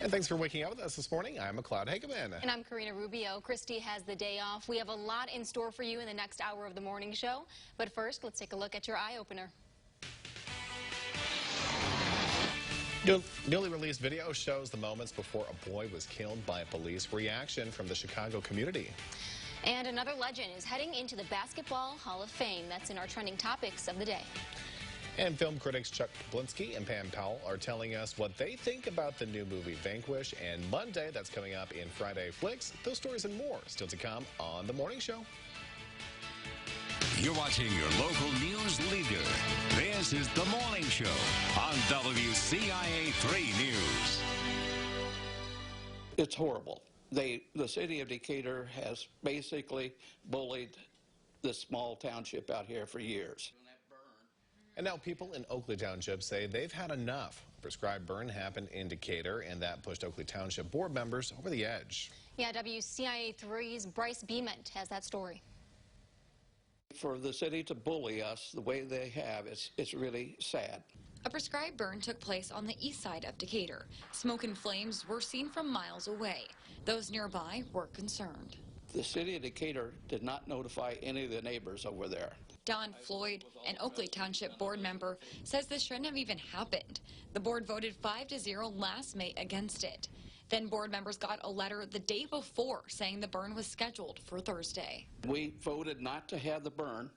And thanks for waking up with us this morning. I'm McLeod Hageman. And I'm Karina Rubio. Christy has the day off. We have a lot in store for you in the next hour of the morning show. But first, let's take a look at your eye opener. Newly released video shows the moments before a boy was killed by police. Reaction from the Chicago community. And another legend is heading into the Basketball Hall of Fame. That's in our trending topics of the day. And film critics Chuck Blinsky and Pam Powell are telling us what they think about the new movie Vanquish. And Monday, that's coming up in Friday Flicks. Those stories and more still to come on The Morning Show. You're watching your local news leader. This is The Morning Show on WCIA 3 News. It's horrible. The city of Decatur has basically bullied this small township out here for years. And now people in Oakley Township say they've had enough. A prescribed burn happened in Decatur, and that pushed Oakley Township board members over the edge. Yeah, WCIA 3's Bryce Beament has that story. For the city to bully us the way they have, it's really sad. A prescribed burn took place on the east side of Decatur. Smoke and flames were seen from miles away. Those nearby were concerned. The city of Decatur did not notify any of the neighbors over there. Don Floyd, an Oakley Township board member, says this shouldn't have even happened. The board voted 5-0 last May against it. Then board members got a letter the day before saying the burn was scheduled for Thursday. We voted not to have the burn.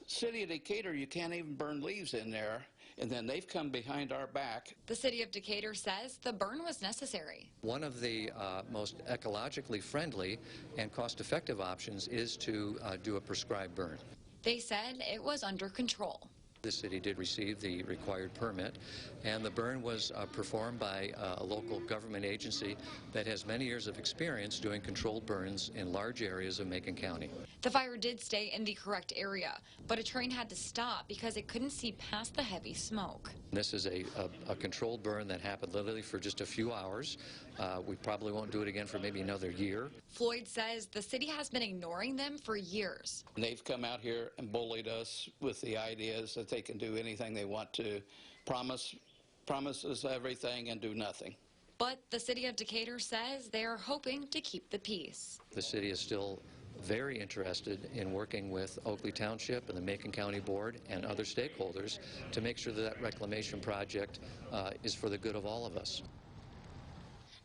City of Decatur, you can't even burn leaves in there, and then they've come behind our back. The city of Decatur says the burn was necessary. One of the most ecologically friendly and cost-effective options is to do a prescribed burn. They said it was under control. The city did receive the required permit, and the burn was performed by a local government agency that has many years of experience doing controlled burns in large areas of Macon County. The fire did stay in the correct area, but a train had to stop because it couldn't see past the heavy smoke. This is a controlled burn that happened literally for just a few hours. We probably won't do it again for maybe another year. Floyd says the city has been ignoring them for years. They've come out here and bullied us with the ideas that they can do anything they want to, promise us everything and do nothing. But the city of Decatur says they are hoping to keep the peace. The city is still very interested in working with Oakley Township and the Macon County Board and other stakeholders to make sure that that reclamation project is for the good of all of us.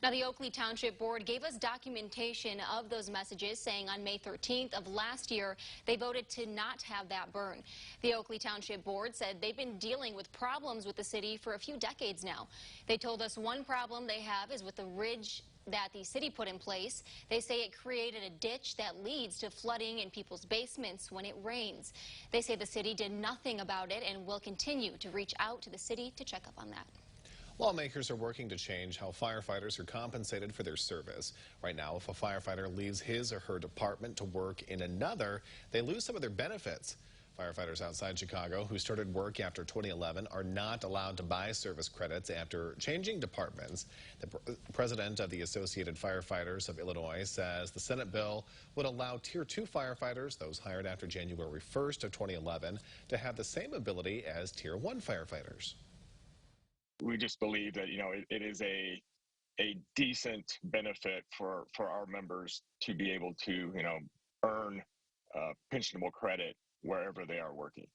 Now, the Oakley Township Board gave us documentation of those messages saying on May 13th of last year, they voted to not have that burn. The Oakley Township Board said they've been dealing with problems with the city for a few decades now. They told us one problem they have is with the ridge that the city put in place. They say it created a ditch that leads to flooding in people's basements when it rains. They say the city did nothing about it and will continue to reach out to the city to check up on that. Lawmakers are working to change how firefighters are compensated for their service. Right now, if a firefighter leaves his or her department to work in another, they lose some of their benefits. Firefighters outside Chicago who started work after 2011 are not allowed to buy service credits after changing departments. The president of the Associated Firefighters of Illinois says the Senate bill would allow Tier 2 firefighters, those hired after January 1st of 2011, to have the same ability as Tier 1 firefighters. We just believe that, it is a decent benefit for our members to be able to, earn pensionable credit wherever they are working.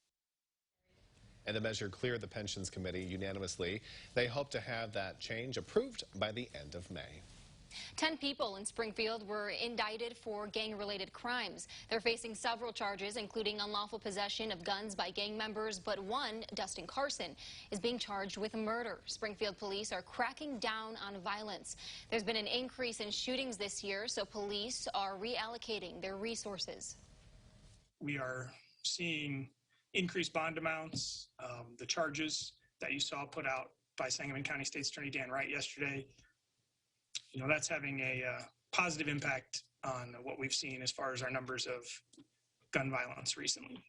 And the measure cleared the Pensions Committee unanimously. They hope to have that change approved by the end of May. 10 people in Springfield were indicted for gang-related crimes. They're facing several charges, including unlawful possession of guns by gang members, but one, Dustin Carson, is being charged with murder. Springfield police are cracking down on violence. There's been an increase in shootings this year, so police are reallocating their resources. We are seeing increased bond amounts. The charges that you saw put out by Sangamon County State's Attorney Dan Wright yesterday, that's having a positive impact on what we've seen as far as our numbers of gun violence recently.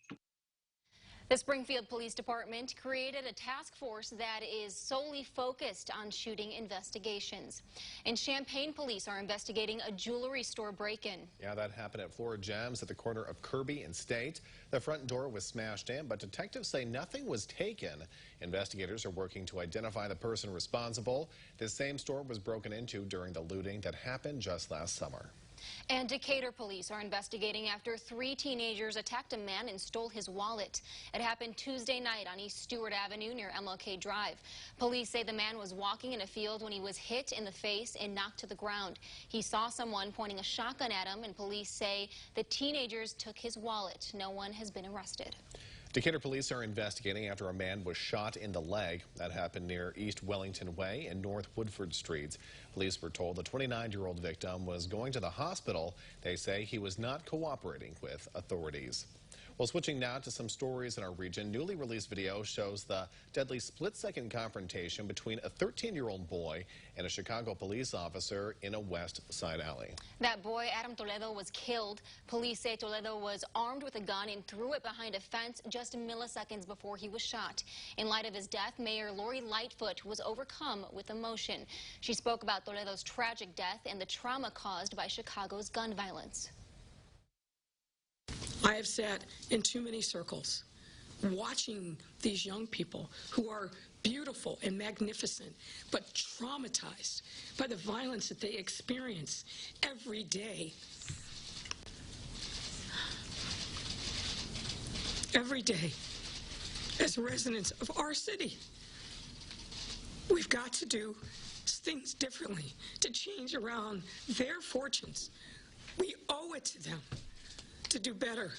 The Springfield Police Department created a task force that is solely focused on shooting investigations. And Champaign police are investigating a jewelry store break-in. Yeah, that happened at Flora Gems at the corner of Kirby and State. The front door was smashed in, but detectives say nothing was taken. Investigators are working to identify the person responsible. This same store was broken into during the looting that happened just last summer. And Decatur police are investigating after 3 teenagers attacked a man and stole his wallet. It happened Tuesday night on East Stewart Avenue near MLK Drive. Police say the man was walking in a field when he was hit in the face and knocked to the ground. He saw someone pointing a shotgun at him, and police say the teenagers took his wallet. No one has been arrested. Decatur police are investigating after a man was shot in the leg. That happened near East Wellington Way and North Woodford Streets. Police were told the 29-year-old victim was going to the hospital. They say he was not cooperating with authorities. Well, switching now to some stories in our region. Newly released video shows the deadly split-second confrontation between a 13-year-old boy and a Chicago police officer in a West Side alley. That boy, Adam Toledo, was killed. Police say Toledo was armed with a gun and threw it behind a fence just milliseconds before he was shot. In light of his death, Mayor Lori Lightfoot was overcome with emotion. She spoke about Toledo's tragic death and the trauma caused by Chicago's gun violence. I have sat in too many circles watching these young people who are beautiful and magnificent, but traumatized by the violence that they experience every day. Every day, as residents of our city, we've got to do things differently to change around their fortunes. We owe it to them to do better.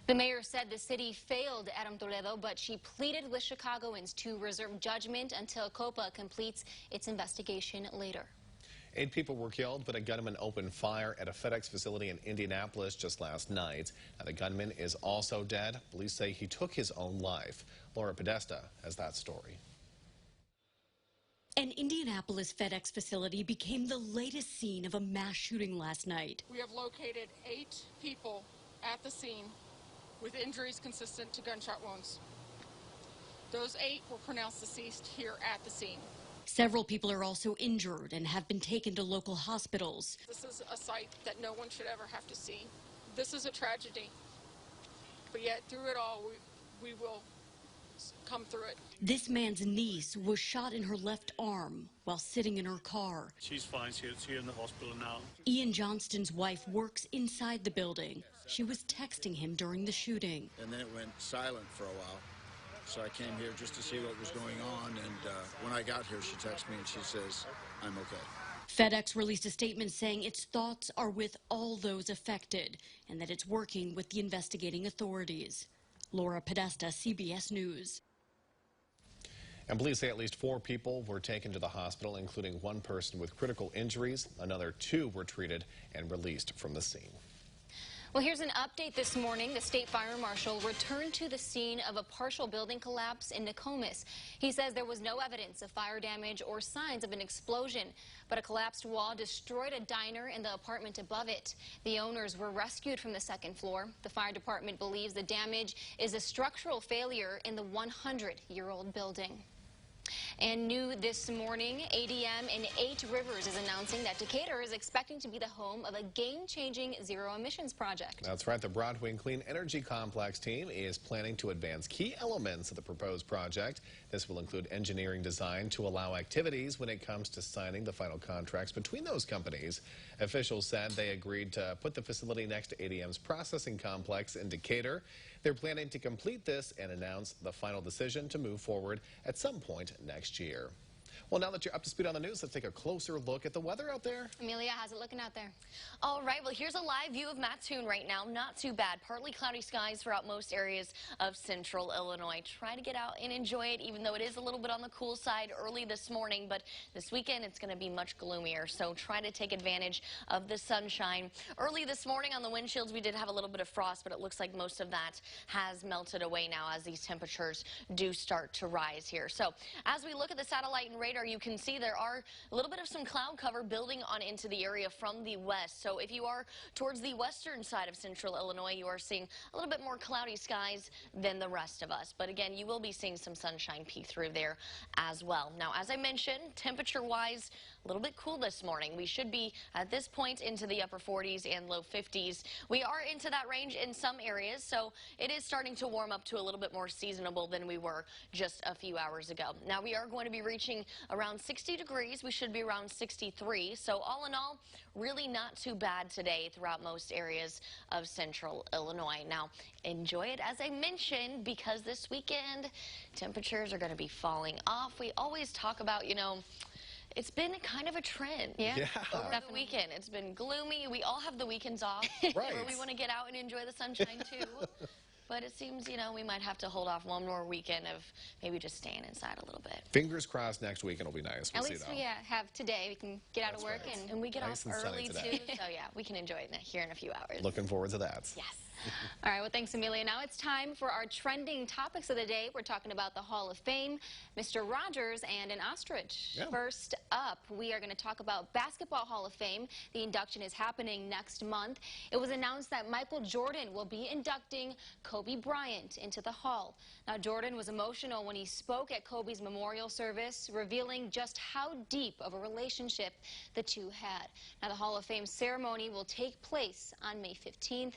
The mayor said the city failed Adam Toledo, but she pleaded with Chicagoans to reserve judgment until COPA completes its investigation later. 8 people were killed, but a gunman opened fire at a FedEx facility in Indianapolis just last night. Now, the gunman is also dead. Police say he took his own life. Laura Podesta has that story. An Indianapolis FedEx facility became the latest scene of a mass shooting last night. We have located 8 people at the scene with injuries consistent to gunshot wounds. Those 8 were pronounced deceased here at the scene. Several people are also injured and have been taken to local hospitals. This is a sight that no one should ever have to see. This is a tragedy, but yet through it all, we will come through it. This man's niece was shot in her left arm while sitting in her car. She's fine. She's here in the hospital now. Ian Johnston's wife works inside the building. She was texting him during the shooting. And then it went silent for a while. So I came here just to see what was going on. And when I got here, she texted me and she says, I'm okay. FedEx released a statement saying its thoughts are with all those affected and that it's working with the investigating authorities. Laura Podesta, CBS News. And police say at least 4 people were taken to the hospital, including 1 person with critical injuries. Another 2 were treated and released from the scene. Well, here's an update this morning. The state fire marshal returned to the scene of a partial building collapse in Nokomis. He says there was no evidence of fire damage or signs of an explosion, but a collapsed wall destroyed a diner in the apartment above it. The owners were rescued from the 2nd floor. The fire department believes the damage is a structural failure in the 100-year-old building. And new this morning, ADM in 8 Rivers is announcing that Decatur is expecting to be the home of a game-changing zero-emissions project. That's right. The Broadwing Clean Energy Complex team is planning to advance key elements of the proposed project. This will include engineering design to allow activities when it comes to signing the final contracts between those companies. Officials said they agreed to put the facility next to ADM's processing complex in Decatur. They're planning to complete this and announce the final decision to move forward at some point next year. Well, now that you're up to speed on the news, let's take a closer look at the weather out there. Amelia, how's it looking out there? All right, well, here's a live view of Mattoon right now. Not too bad. Partly cloudy skies throughout most areas of central Illinois. Try to get out and enjoy it, even though it is a little bit on the cool side early this morning. But this weekend, it's going to be much gloomier, so try to take advantage of the sunshine. Early this morning on the windshields, we did have a little bit of frost, but it looks like most of that has melted away now as these temperatures do start to rise here. So as we look at the satellite and radar, you can see there are a little bit of some cloud cover building on into the area from the west. So if you are towards the western side of central Illinois, you are seeing a little bit more cloudy skies than the rest of us. But again, you will be seeing some sunshine peek through there as well. Now, as I mentioned, temperature-wise, a little bit cool this morning. We should be at this point into the upper 40s and low 50s. We are into that range in some areas, so it is starting to warm up to a little bit more seasonable than we were just a few hours ago. Now, we are going to be reaching around 60 degrees. We should be around 63. So all in all, really not too bad today throughout most areas of central Illinois. Now, enjoy it, as I mentioned, because this weekend temperatures are going to be falling off. We always talk about, you know, it's been kind of a trend over the weekend. It's been gloomy. We all have the weekends off where we want to get out and enjoy the sunshine too. But it seems, you know, we might have to hold off one more weekend of maybe just staying inside a little bit. Fingers crossed next weekend will be nice. At least we have today. We can get out of work and we get nice off early too. So yeah, we can enjoy it here in a few hours. Looking forward to that. Yes. All right, well, thanks, Amelia. Now it's time for our trending topics of the day. We're talking about the Hall of Fame, Mr. Rogers, and an ostrich. Yeah. First up, we are going to talk about Basketball Hall of Fame. The induction is happening next month. It was announced that Michael Jordan will be inducting Kobe Bryant into the Hall. Now, Jordan was emotional when he spoke at Kobe's memorial service, revealing just how deep of a relationship the two had. Now, the Hall of Fame ceremony will take place on May 15th.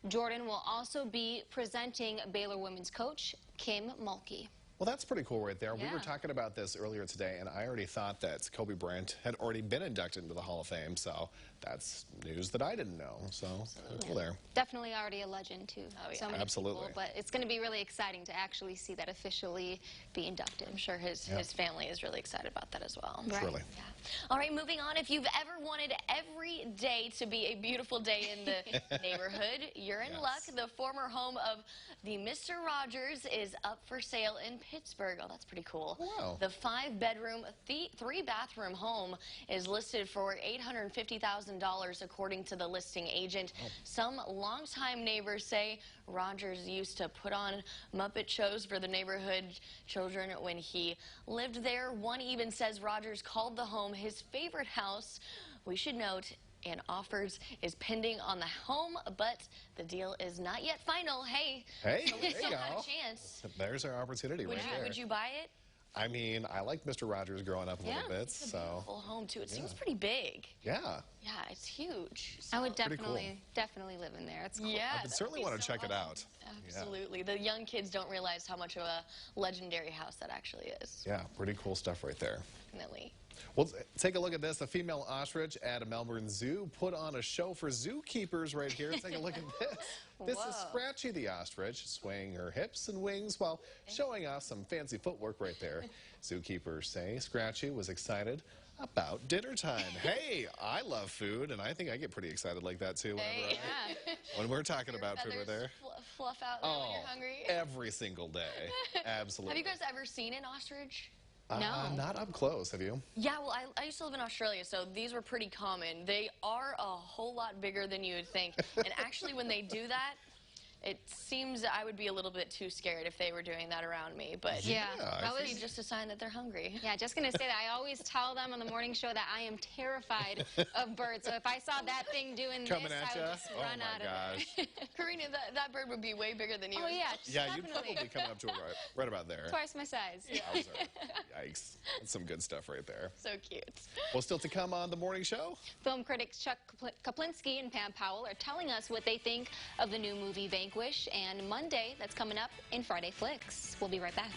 Jordan will also be presenting Baylor women's coach Kim Mulkey. Well, that's pretty cool right there. Yeah. We were talking about this earlier today, and I already thought that Kobe Bryant had already been inducted into the Hall of Fame, so that's news that I didn't know. So, cool there. Definitely already a legend, too. Oh, yeah. So many Absolutely. people, but it's going to be really exciting to actually see that officially be inducted. I'm sure his family is really excited about that as well. Right. Really. Yeah. All right, moving on. If you've ever wanted every day to be a beautiful day in the neighborhood, you're in luck. The former home of the Mr. Rogers is up for sale in Pittsburgh. Oh, that's pretty cool. Wow. The 5-bedroom, 3-bathroom home is listed for $850,000 according to the listing agent. Some longtime neighbors say Rogers used to put on Muppet shows for the neighborhood children when he lived there. One even says Rogers called the home his favorite house. We should note, and offers is pending on the home, but the deal is not yet final. Hey, so we still have a chance. There's our opportunity right there. Would you buy it? I mean, I liked Mr. Rogers growing up a little bit, it's a so. beautiful home too. It seems pretty big. Yeah. Yeah, it's huge. I would Pretty cool. definitely live in there. It's cool. Yeah, I would certainly want to check it out. Absolutely. The young kids don't realize how much of a legendary house that actually is. Yeah, pretty cool stuff right there. Definitely. Well, take a look at this. A female ostrich at a Melbourne zoo put on a show for zookeepers right here. Take a look at this. This is Scratchy the ostrich, swaying her hips and wings while showing off some fancy footwork right there. Zookeepers say Scratchy was excited about dinner time. Hey, I love food, and I think I get pretty excited like that too when we're talking about food right there. Fluff out there when you're hungry. Every single day. Absolutely. Have you guys ever seen an ostrich? No. Not up close, have you? Yeah, well, I used to live in Australia, so these were pretty common. They are a whole lot bigger than you would think. And actually, when they do that, it seems I would be a little bit too scared if they were doing that around me. But that would be just a sign that they're hungry. Yeah, just going to say that I always tell them on the morning show that I am terrified of birds. So if I saw that thing doing Coming this, at I would ya? just run out of it. Karina, that bird would be way bigger than you. Oh, yeah, Yeah, you'd probably come up to it right about there. Twice my size. Yowzer. Yikes. That's some good stuff right there. So cute. Well, still to come on the morning show. Film critics Chuck Kaplinski and Pam Powell are telling us what they think of the new movie Vanquish and Monday that's coming up in Friday Flicks. We'll be right back.